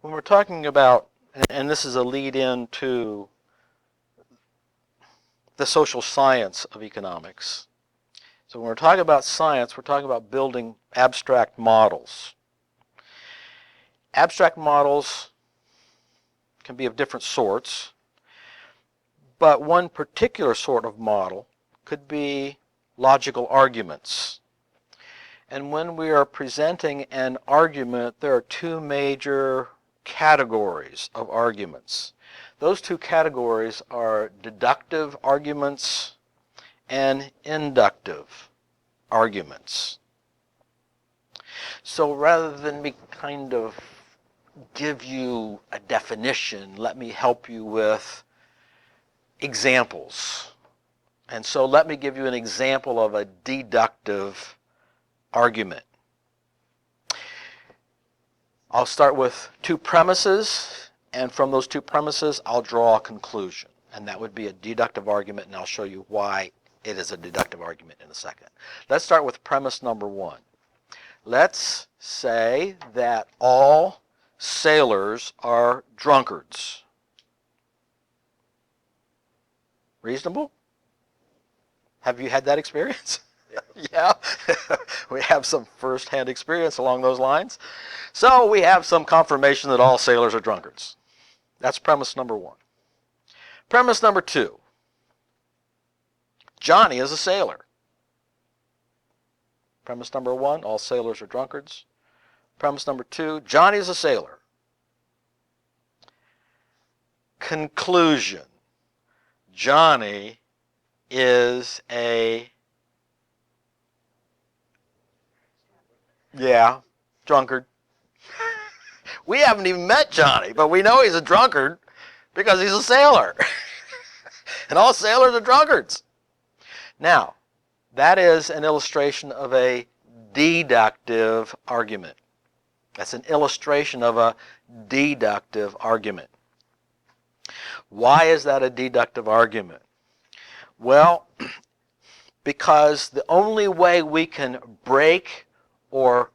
When we're talking about, and this is a lead-in to the social science of economics. So when we're talking about science, we're talking about building abstract models. Abstract models can be of different sorts, but one particular sort of model could be logical arguments. And when we are presenting an argument, there are two major categories of arguments. Those two categories are deductive arguments and inductive arguments. So rather than me kind of give you a definition, let me help you with examples. And so let me give you an example of a deductive argument. I'll start with two premises, and from those two premises, I'll draw a conclusion. And that would be a deductive argument, and I'll show you why it is a deductive argument in a second. Let's start with premise number one. Let's say that all sailors are drunkards. Reasonable? Have you had that experience? Yeah. We have some first-hand experience along those lines. So we have some confirmation that all sailors are drunkards. That's premise number one. Premise number two. Johnny is a sailor. Premise number one, all sailors are drunkards. Premise number two, Johnny is a sailor. Conclusion. Johnny is a drunkard. We haven't even met Johnny, but we know he's a drunkard because he's a sailor. And all sailors are drunkards. Now, that is an illustration of a deductive argument. That's an illustration of a deductive argument. Why is that a deductive argument? Well, because the only way we can break or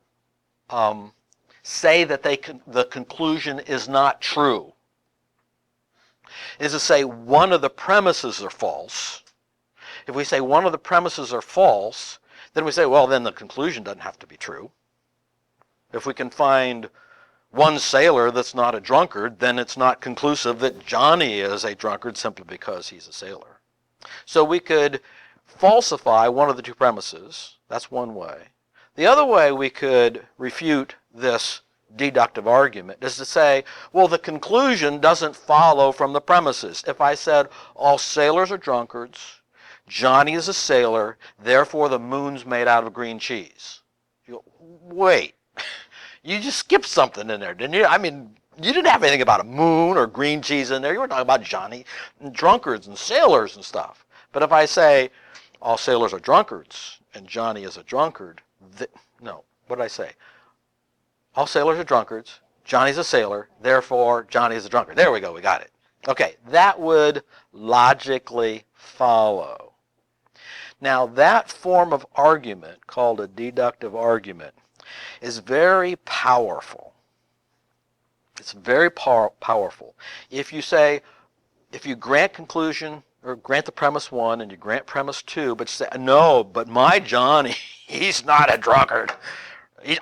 say that the conclusion is not true is to say one of the premises are false. If we say one of the premises are false, then we say, well, then the conclusion doesn't have to be true. If we can find one sailor that's not a drunkard, then it's not conclusive that Johnny is a drunkard simply because he's a sailor. So we could falsify one of the two premises. That's one way. The other way we could refute this deductive argument is to say, well, the conclusion doesn't follow from the premises. If I said all sailors are drunkards, Johnny is a sailor, therefore the moon's made out of green cheese. You go, wait, you just skipped something in there, didn't you? I mean, you didn't have anything about a moon or green cheese in there. You were talking about Johnny and drunkards and sailors and stuff. But if I say all sailors are drunkards and Johnny is a drunkard, no, what did I say? All sailors are drunkards, Johnny's a sailor, therefore Johnny is a drunkard. There we go, we got it. Okay, that would logically follow. Now that form of argument, called a deductive argument, is very powerful. It's very powerful. If you grant conclusion, or grant the premise one and you grant premise two, but you say, no, but my Johnny, he's not a drunkard.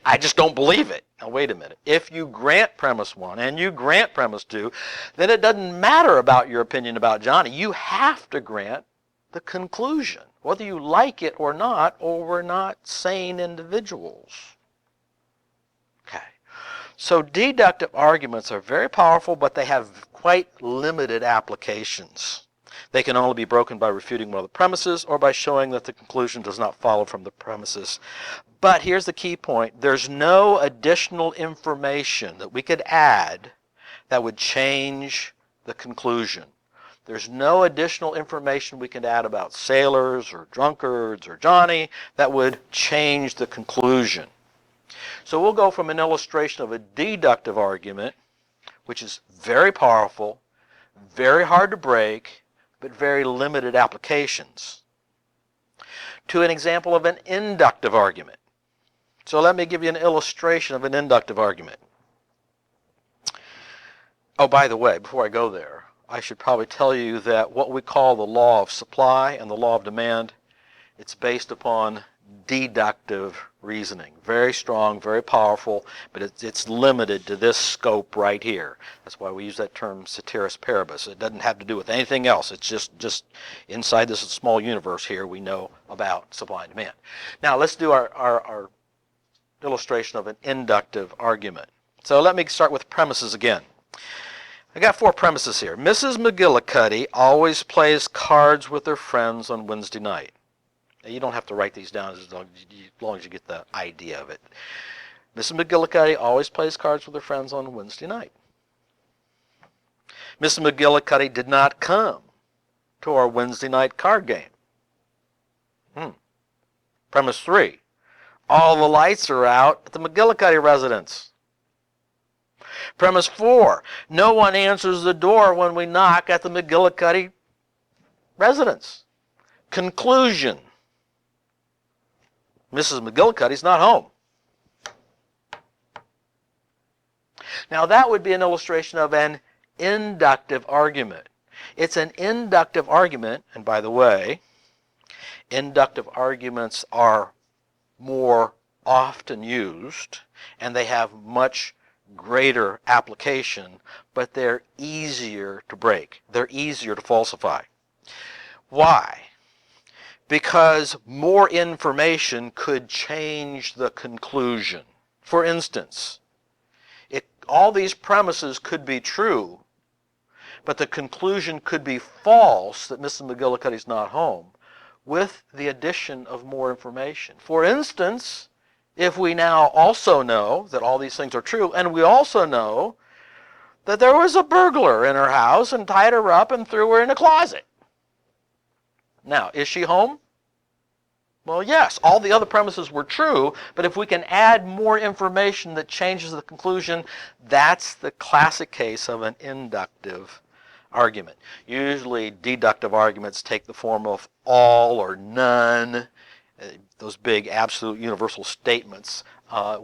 I just don't believe it. Now wait a minute. If you grant premise one and you grant premise two, then it doesn't matter about your opinion about Johnny. You have to grant the conclusion, whether you like it or not, or we're not sane individuals. Okay. So deductive arguments are very powerful, but they have quite limited applications. They can only be broken by refuting one of the premises or by showing that the conclusion does not follow from the premises. But here's the key point. There's no additional information that we could add that would change the conclusion. There's no additional information we can add about sailors or drunkards or Johnny that would change the conclusion. So we'll go from an illustration of a deductive argument, which is very powerful, very hard to break, but very limited applications, to an example of an inductive argument. So let me give you an illustration of an inductive argument. Oh, by the way, before I go there, I should probably tell you that what we call the law of supply and the law of demand, it's based upon deductive reasoning. Very strong, very powerful, but it's limited to this scope right here. That's why we use that term ceteris paribus. It doesn't have to do with anything else. It's just inside this small universe here we know about supply and demand. Now let's do our illustration of an inductive argument. So let me start with premises again. I got 4 premises here. Mrs. McGillicuddy always plays cards with her friends on Wednesday night. Now, you don't have to write these down as long as you get the idea of it. Mrs. McGillicuddy always plays cards with her friends on Wednesday night. Mrs. McGillicuddy did not come to our Wednesday night card game. Premise 3. All the lights are out at the McGillicuddy residence. Premise 4. No one answers the door when we knock at the McGillicuddy residence. Conclusion. Mrs. McGillicuddy's not home. Now that would be an illustration of an inductive argument. It's an inductive argument, and by the way, inductive arguments are more often used, and they have much greater application, but they're easier to break. They're easier to falsify. Why? Because more information could change the conclusion. For instance, all these premises could be true, but the conclusion could be false that Mrs. McGillicuddy's not home with the addition of more information. For instance, if we now also know that all these things are true, and we also know that there was a burglar in her house and tied her up and threw her in a closet. Now, is she home? Well, yes, all the other premises were true, but if we can add more information that changes the conclusion, that's the classic case of an inductive argument. Usually deductive arguments take the form of all or none, those big absolute universal statements,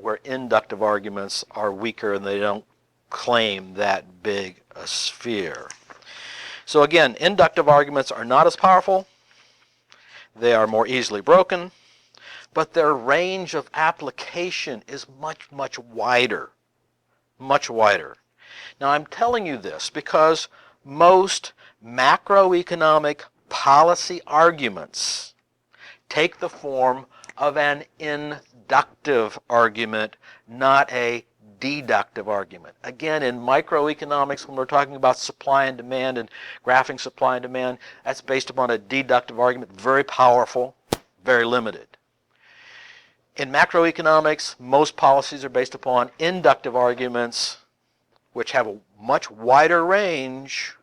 where inductive arguments are weaker and they don't claim that big a sphere. So again, inductive arguments are not as powerful. They are more easily broken, but their range of application is much, much wider. Much wider. Now I'm telling you this because most macroeconomic policy arguments take the form of an inductive argument, not a deductive argument. Again, in microeconomics, when we're talking about supply and demand and graphing supply and demand, that's based upon a deductive argument, very powerful, very limited. In macroeconomics, most policies are based upon inductive arguments, which have a much wider range,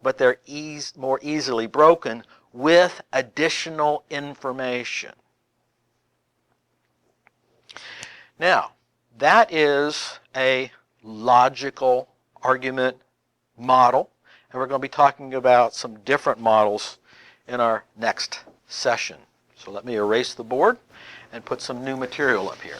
but they're more easily broken with additional information. Now, that is a logical argument model, and we're going to be talking about some different models in our next session. So let me erase the board and put some new material up here.